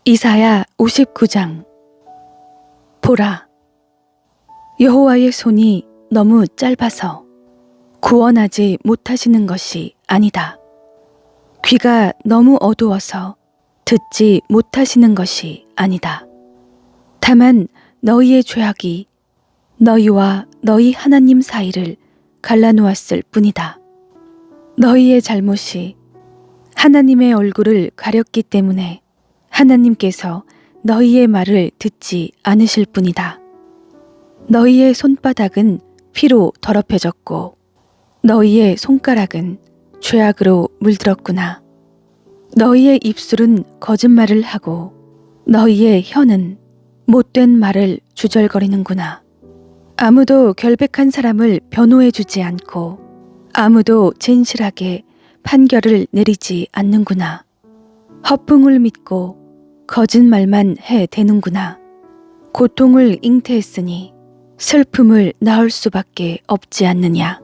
이사야 59장. 보라, 여호와의 손이 너무 짧아서 구원하지 못하시는 것이 아니다. 귀가 너무 어두워서 듣지 못하시는 것이 아니다. 다만 너희의 죄악이 너희와 너희 하나님 사이를 갈라놓았을 뿐이다. 너희의 잘못이 하나님의 얼굴을 가렸기 때문에 하나님께서 너희의 말을 듣지 않으실 뿐이다. 너희의 손바닥은 피로 더럽혀졌고 너희의 손가락은 죄악으로 물들었구나. 너희의 입술은 거짓말을 하고 너희의 혀는 못된 말을 주절거리는구나. 아무도 결백한 사람을 변호해 주지 않고 아무도 진실하게 판결을 내리지 않는구나. 허풍을 믿고 거짓말만 해대는구나. 고통을 잉태했으니 슬픔을 낳을 수밖에 없지 않느냐.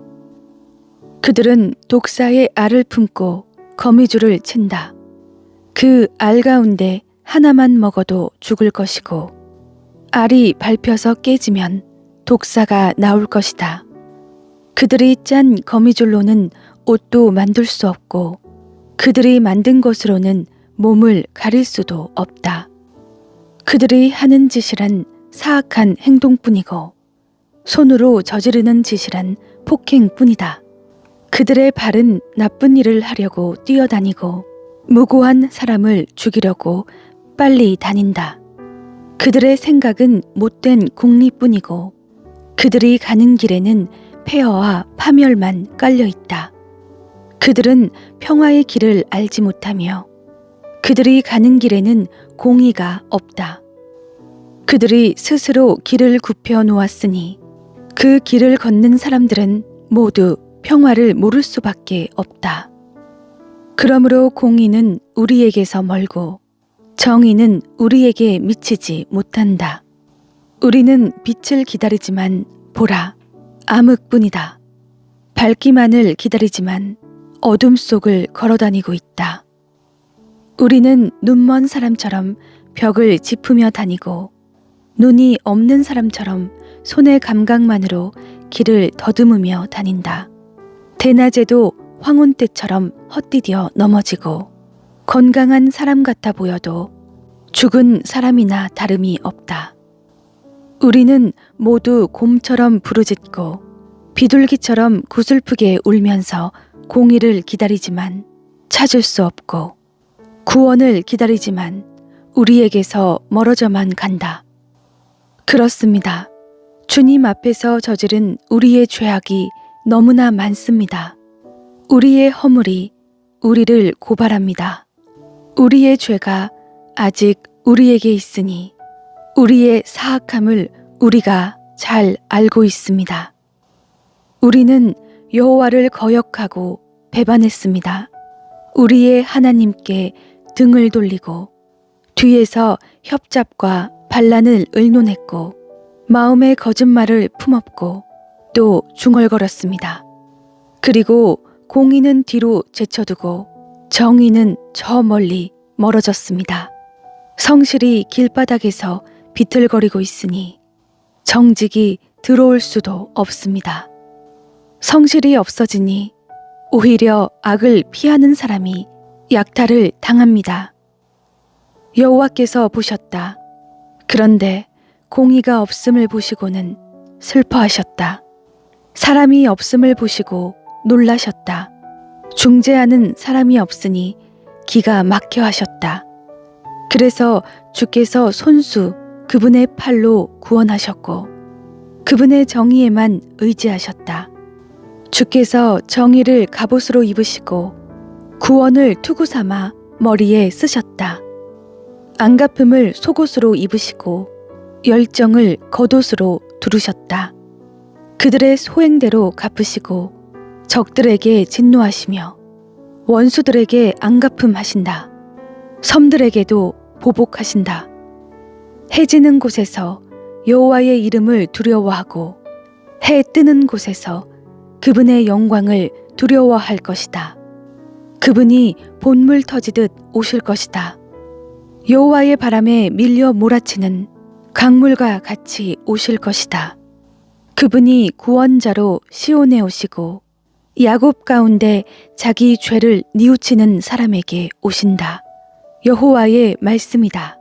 그들은 독사의 알을 품고 거미줄을 친다. 그 알 가운데 하나만 먹어도 죽을 것이고 알이 밟혀서 깨지면 독사가 나올 것이다. 그들이 짠 거미줄로는 옷도 만들 수 없고 그들이 만든 것으로는 몸을 가릴 수도 없다. 그들이 하는 짓이란 사악한 행동뿐이고 손으로 저지르는 짓이란 폭행뿐이다. 그들의 발은 나쁜 일을 하려고 뛰어다니고 무고한 사람을 죽이려고 빨리 다닌다. 그들의 생각은 못된 공리뿐이고 그들이 가는 길에는 폐허와 파멸만 깔려 있다. 그들은 평화의 길을 알지 못하며 그들이 가는 길에는 공의가 없다. 그들이 스스로 길을 굽혀 놓았으니 그 길을 걷는 사람들은 모두 평화를 모를 수밖에 없다. 그러므로 공의는 우리에게서 멀고 정의는 우리에게 미치지 못한다. 우리는 빛을 기다리지만 보라, 암흑뿐이다. 밝기만을 기다리지만 어둠 속을 걸어다니고 있다. 우리는 눈먼 사람처럼 벽을 짚으며 다니고 눈이 없는 사람처럼 손의 감각만으로 길을 더듬으며 다닌다. 대낮에도 황혼 때처럼 헛디뎌 넘어지고 건강한 사람 같아 보여도 죽은 사람이나 다름이 없다. 우리는 모두 곰처럼 부르짖고 비둘기처럼 구슬프게 울면서 공의를 기다리지만 찾을 수 없고 구원을 기다리지만 우리에게서 멀어져만 간다. 그렇습니다. 주님 앞에서 저지른 우리의 죄악이 너무나 많습니다. 우리의 허물이 우리를 고발합니다. 우리의 죄가 아직 우리에게 있으니 우리의 사악함을 우리가 잘 알고 있습니다. 우리는 여호와를 거역하고 배반했습니다. 우리의 하나님께 등을 돌리고 뒤에서 협잡과 반란을 의논했고 마음의 거짓말을 품었고 또 중얼거렸습니다. 그리고 공의는 뒤로 제쳐두고 정의는 저 멀리 멀어졌습니다. 성실이 길바닥에서 비틀거리고 있으니 정직이 들어올 수도 없습니다. 성실이 없어지니 오히려 악을 피하는 사람이 약탈을 당합니다. 여호와께서 보셨다. 그런데 공의가 없음을 보시고는 슬퍼하셨다. 사람이 없음을 보시고 놀라셨다. 중재하는 사람이 없으니 기가 막혀 하셨다. 그래서 주께서 손수 그분의 팔로 구원하셨고 그분의 정의에만 의지하셨다. 주께서 정의를 갑옷으로 입으시고 구원을 투구 삼아 머리에 쓰셨다. 안갚음을 속옷으로 입으시고 열정을 겉옷으로 두르셨다. 그들의 소행대로 갚으시고 적들에게 진노하시며 원수들에게 안갚음하신다. 섬들에게도 보복하신다. 해지는 곳에서 여호와의 이름을 두려워하고 해 뜨는 곳에서 그분의 영광을 두려워할 것이다. 그분이 본물 터지듯 오실 것이다. 여호와의 바람에 밀려 몰아치는 강물과 같이 오실 것이다. 그분이 구원자로 시온에 오시고 야곱 가운데 자기 죄를 뉘우치는 사람에게 오신다. 여호와의 말씀이다.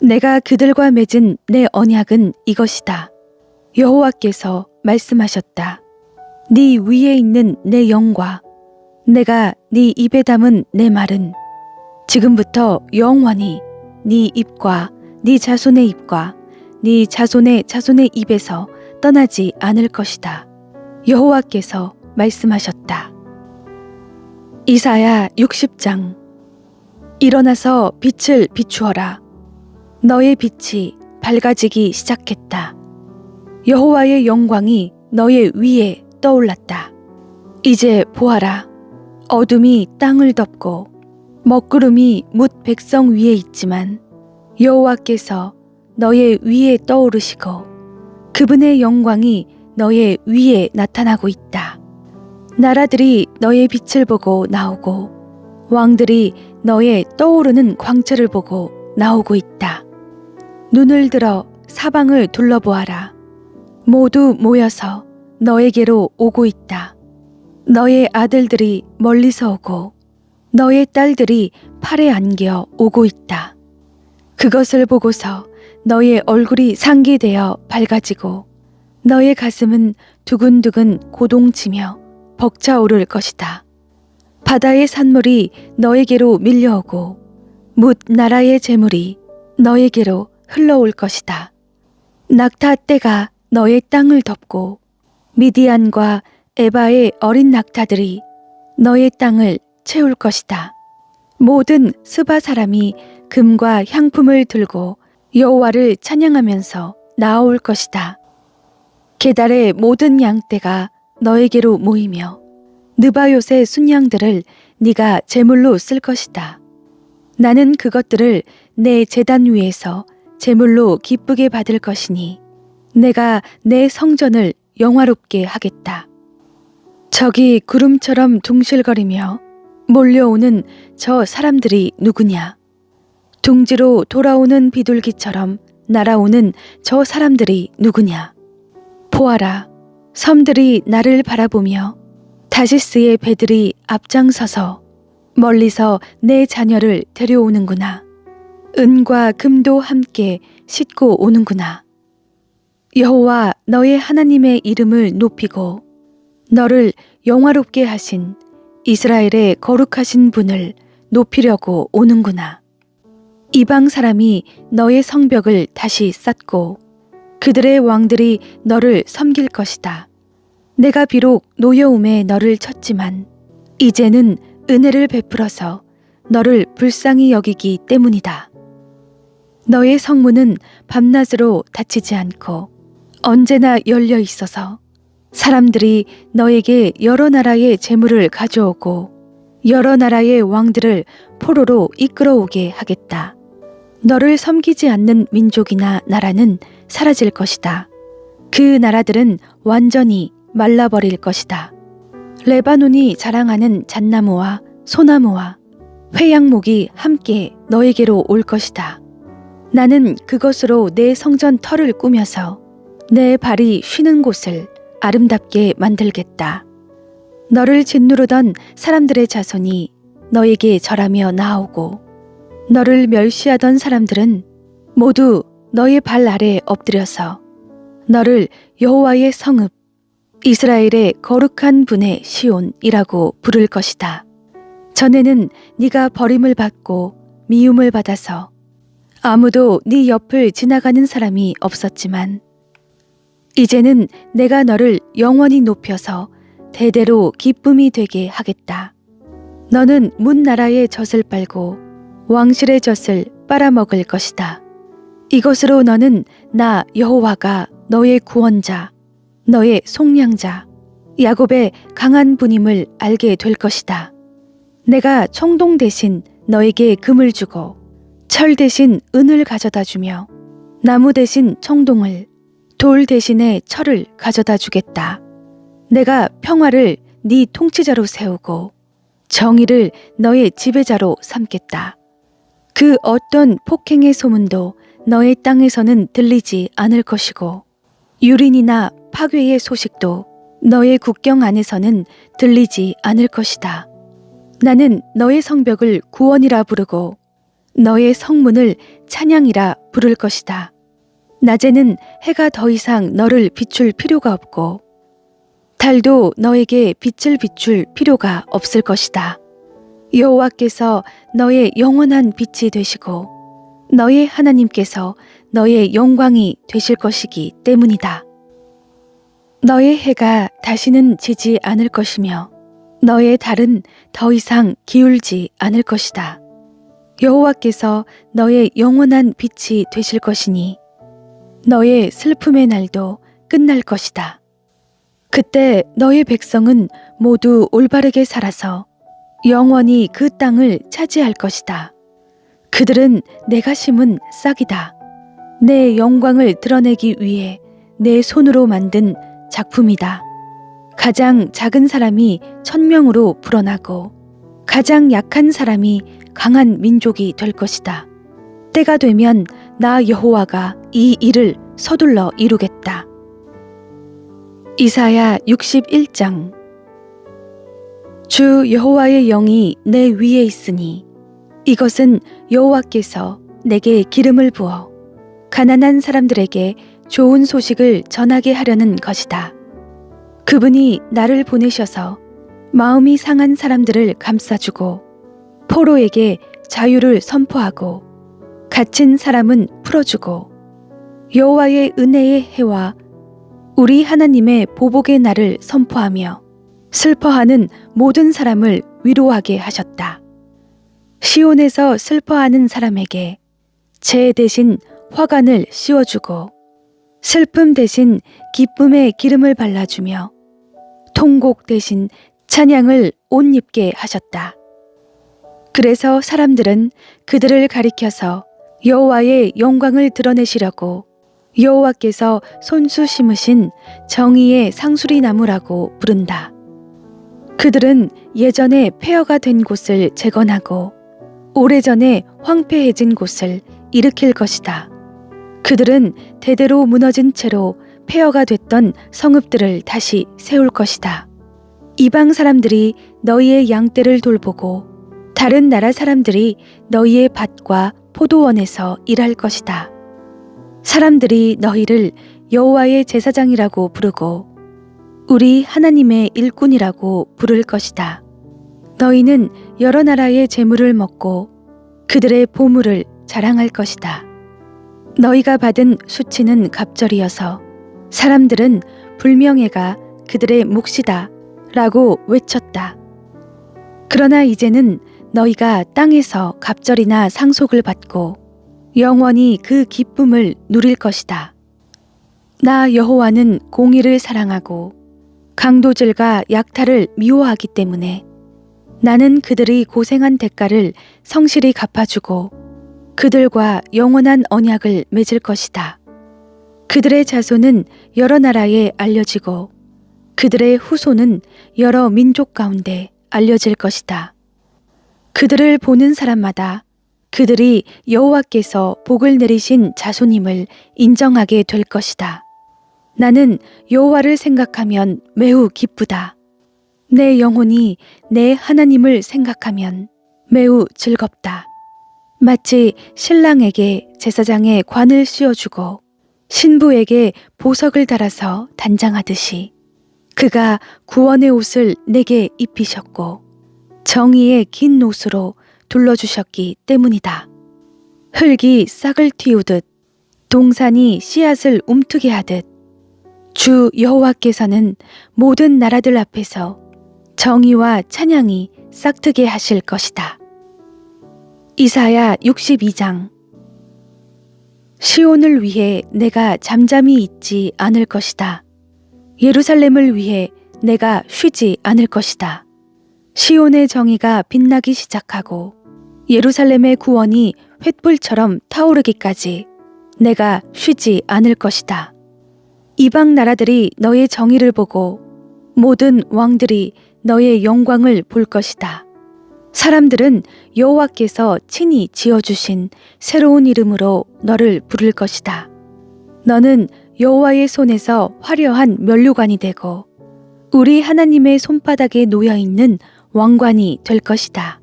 내가 그들과 맺은 내 언약은 이것이다. 여호와께서 말씀하셨다. 네 위에 있는 내 영과 내가 네 입에 담은 내 말은 지금부터 영원히 네 입과 네 자손의 입과 네 자손의 자손의 입에서 떠나지 않을 것이다. 여호와께서 말씀하셨다. 이사야 60장. 일어나서 빛을 비추어라. 너의 빛이 밝아지기 시작했다. 여호와의 영광이 너의 위에 떠올랐다. 이제 보아라. 어둠이 땅을 덮고 먹구름이 뭇 백성 위에 있지만 여호와께서 너의 위에 떠오르시고 그분의 영광이 너의 위에 나타나고 있다. 나라들이 너의 빛을 보고 나오고 왕들이 너의 떠오르는 광채를 보고 나오고 있다. 눈을 들어 사방을 둘러보아라. 모두 모여서 너에게로 오고 있다. 너의 아들들이 멀리서 오고 너의 딸들이 팔에 안겨 오고 있다. 그것을 보고서 너의 얼굴이 상기되어 밝아지고 너의 가슴은 두근두근 고동치며 벅차오를 것이다. 바다의 산물이 너에게로 밀려오고 뭇 나라의 재물이 너에게로 흘러올 것이다. 낙타 떼가 너의 땅을 덮고 미디안과 에바의 어린 낙타들이 너의 땅을 채울 것이다. 모든 스바 사람이 금과 향품을 들고 여호와를 찬양하면서 나아올 것이다. 게달의 모든 양떼가 너에게로 모이며 느바요의 순양들을 네가 제물로 쓸 것이다. 나는 그것들을 내 제단 위에서 제물로 기쁘게 받을 것이니 내가 내 성전을 영화롭게 하겠다. 저기 구름처럼 둥실거리며 몰려오는 저 사람들이 누구냐? 둥지로 돌아오는 비둘기처럼 날아오는 저 사람들이 누구냐? 보아라, 섬들이 나를 바라보며 다시스의 배들이 앞장서서 멀리서 내 자녀를 데려오는구나. 은과 금도 함께 싣고 오는구나. 여호와 너의 하나님의 이름을 높이고 너를 영화롭게 하신 이스라엘의 거룩하신 분을 높이려고 오는구나. 이방 사람이 너의 성벽을 다시 쌓고 그들의 왕들이 너를 섬길 것이다. 내가 비록 노여움에 너를 쳤지만 이제는 은혜를 베풀어서 너를 불쌍히 여기기 때문이다. 너의 성문은 밤낮으로 닫히지 않고 언제나 열려 있어서 사람들이 너에게 여러 나라의 재물을 가져오고 여러 나라의 왕들을 포로로 이끌어오게 하겠다. 너를 섬기지 않는 민족이나 나라는 사라질 것이다. 그 나라들은 완전히 말라버릴 것이다. 레바논이 자랑하는 잣나무와 소나무와 회양목이 함께 너에게로 올 것이다. 나는 그것으로 내 성전 터를 꾸며서 내 발이 쉬는 곳을 아름답게 만들겠다. 너를 짓누르던 사람들의 자손이 너에게 절하며 나오고 너를 멸시하던 사람들은 모두 너의 발 아래 엎드려서 너를 여호와의 성읍 이스라엘의 거룩한 분의 시온이라고 부를 것이다. 전에는 네가 버림을 받고 미움을 받아서 아무도 네 옆을 지나가는 사람이 없었지만 이제는 내가 너를 영원히 높여서 대대로 기쁨이 되게 하겠다. 너는 문 나라의 젖을 빨고 왕실의 젖을 빨아먹을 것이다. 이것으로 너는 나 여호와가 너의 구원자, 너의 속량자, 야곱의 강한 분임을 알게 될 것이다. 내가 청동 대신 너에게 금을 주고 철 대신 은을 가져다 주며 나무 대신 청동을 돌 대신에 철을 가져다 주겠다. 내가 평화를 네 통치자로 세우고 정의를 너의 지배자로 삼겠다. 그 어떤 폭행의 소문도 너의 땅에서는 들리지 않을 것이고 유린이나 파괴의 소식도 너의 국경 안에서는 들리지 않을 것이다. 나는 너의 성벽을 구원이라 부르고 너의 성문을 찬양이라 부를 것이다. 낮에는 해가 더 이상 너를 비출 필요가 없고 달도 너에게 빛을 비출 필요가 없을 것이다. 여호와께서 너의 영원한 빛이 되시고 너의 하나님께서 너의 영광이 되실 것이기 때문이다. 너의 해가 다시는 지지 않을 것이며 너의 달은 더 이상 기울지 않을 것이다. 여호와께서 너의 영원한 빛이 되실 것이니 너의 슬픔의 날도 끝날 것이다. 그때 너의 백성은 모두 올바르게 살아서 영원히 그 땅을 차지할 것이다. 그들은 내가 심은 싹이다. 내 영광을 드러내기 위해 내 손으로 만든 작품이다. 가장 작은 사람이 1000명으로 불어나고 가장 약한 사람이 강한 민족이 될 것이다. 때가 되면 나 여호와가 이 일을 서둘러 이루겠다. 이사야 61장. 주 여호와의 영이 내 위에 있으니 이것은 여호와께서 내게 기름을 부어 가난한 사람들에게 좋은 소식을 전하게 하려는 것이다. 그분이 나를 보내셔서 마음이 상한 사람들을 감싸주고 포로에게 자유를 선포하고 갇힌 사람은 풀어주고 여호와의 은혜의 해와 우리 하나님의 보복의 날을 선포하며 슬퍼하는 모든 사람을 위로하게 하셨다. 시온에서 슬퍼하는 사람에게 재 대신 화관을 씌워주고 슬픔 대신 기쁨의 기름을 발라주며 통곡 대신 찬양을 옷 입게 하셨다. 그래서 사람들은 그들을 가리켜서 여호와의 영광을 드러내시려고 여호와께서 손수 심으신 정의의 상수리 나무라고 부른다. 그들은 예전에 폐허가 된 곳을 재건하고 오래전에 황폐해진 곳을 일으킬 것이다. 그들은 대대로 무너진 채로 폐허가 됐던 성읍들을 다시 세울 것이다. 이방 사람들이 너희의 양떼를 돌보고 다른 나라 사람들이 너희의 밭과 포도원에서 일할 것이다. 사람들이 너희를 여호와의 제사장이라고 부르고 우리 하나님의 일꾼이라고 부를 것이다. 너희는 여러 나라의 재물을 먹고 그들의 보물을 자랑할 것이다. 너희가 받은 수치는 갑절이어서 사람들은 불명예가 그들의 몫이다 라고 외쳤다. 그러나 이제는 너희가 땅에서 갑절이나 상속을 받고 영원히 그 기쁨을 누릴 것이다. 나 여호와는 공의를 사랑하고 강도질과 약탈을 미워하기 때문에 나는 그들이 고생한 대가를 성실히 갚아주고 그들과 영원한 언약을 맺을 것이다. 그들의 자손은 여러 나라에 알려지고 그들의 후손은 여러 민족 가운데 알려질 것이다. 그들을 보는 사람마다 그들이 여호와께서 복을 내리신 자손임을 인정하게 될 것이다. 나는 여호와를 생각하면 매우 기쁘다. 내 영혼이 내 하나님을 생각하면 매우 즐겁다. 마치 신랑에게 제사장의 관을 씌워주고 신부에게 보석을 달아서 단장하듯이 그가 구원의 옷을 내게 입히셨고 정의의 긴 옷으로 둘러주셨기 때문이다. 흙이 싹을 틔우듯 동산이 씨앗을 움트게 하듯 주 여호와께서는 모든 나라들 앞에서 정의와 찬양이 싹트게 하실 것이다. 이사야 62장. 시온을 위해 내가 잠잠히 있지 않을 것이다. 예루살렘을 위해 내가 쉬지 않을 것이다. 시온의 정의가 빛나기 시작하고 예루살렘의 구원이 횃불처럼 타오르기까지 내가 쉬지 않을 것이다. 이방 나라들이 너의 정의를 보고 모든 왕들이 너의 영광을 볼 것이다. 사람들은 여호와께서 친히 지어주신 새로운 이름으로 너를 부를 것이다. 너는 여호와의 손에서 화려한 면류관이 되고 우리 하나님의 손바닥에 놓여 있는 왕관이 될 것이다.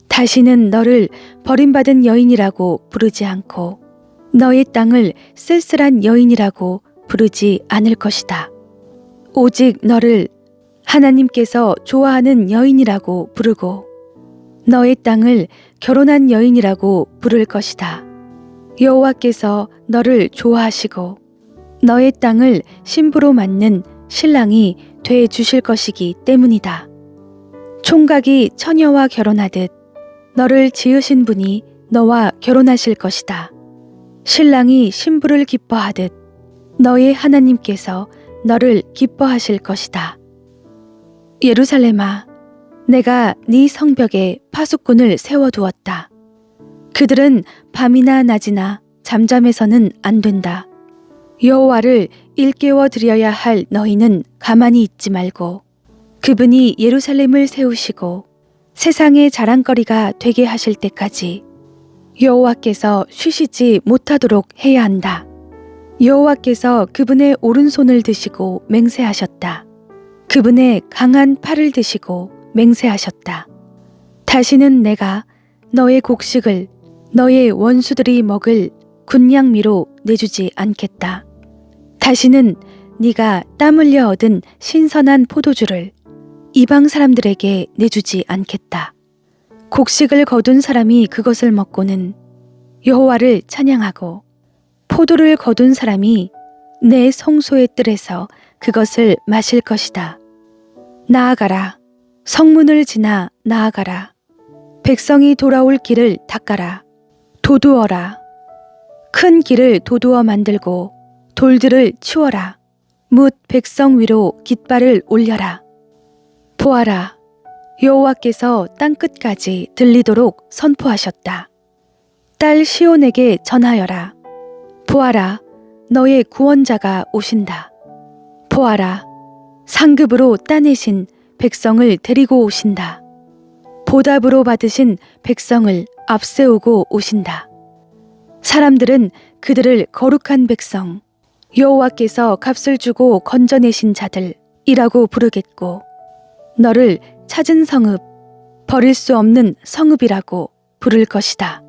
다시는 너를 버림받은 여인이라고 부르지 않고 너의 땅을 쓸쓸한 여인이라고 부르지 않을 것이다. 오직 너를 하나님께서 좋아하는 여인이라고 부르고 너의 땅을 결혼한 여인이라고 부를 것이다. 여호와께서 너를 좋아하시고 너의 땅을 신부로 맞는 신랑이 돼 주실 것이기 때문이다. 총각이 처녀와 결혼하듯 너를 지으신 분이 너와 결혼하실 것이다. 신랑이 신부를 기뻐하듯 너의 하나님께서 너를 기뻐하실 것이다. 예루살렘아, 내가 네 성벽에 파수꾼을 세워두었다. 그들은 밤이나 낮이나 잠잠해서는 안 된다. 여호와를 일깨워 드려야 할 너희는 가만히 있지 말고 그분이 예루살렘을 세우시고 세상의 자랑거리가 되게 하실 때까지 여호와께서 쉬시지 못하도록 해야 한다. 여호와께서 그분의 오른손을 드시고 맹세하셨다. 그분의 강한 팔을 드시고 맹세하셨다. 다시는 내가 너의 곡식을 너의 원수들이 먹을 군량미로 내주지 않겠다. 다시는 네가 땀 흘려 얻은 신선한 포도주를 이방 사람들에게 내주지 않겠다. 곡식을 거둔 사람이 그것을 먹고는 여호와를 찬양하고 포도를 거둔 사람이 내 성소의 뜰에서 그것을 마실 것이다. 나아가라. 성문을 지나 나아가라. 백성이 돌아올 길을 닦아라. 도두어라. 큰 길을 도두어 만들고 돌들을 치워라. 뭇 백성 위로 깃발을 올려라. 보아라. 여호와께서 땅끝까지 들리도록 선포하셨다. 딸 시온에게 전하여라. 보아라. 너의 구원자가 오신다. 보아라. 상급으로 따내신 백성을 데리고 오신다. 보답으로 받으신 백성을 앞세우고 오신다. 사람들은 그들을 거룩한 백성, 여호와께서 값을 주고 건져내신 자들이라고 부르겠고 너를 찾은 성읍, 버릴 수 없는 성읍이라고 부를 것이다.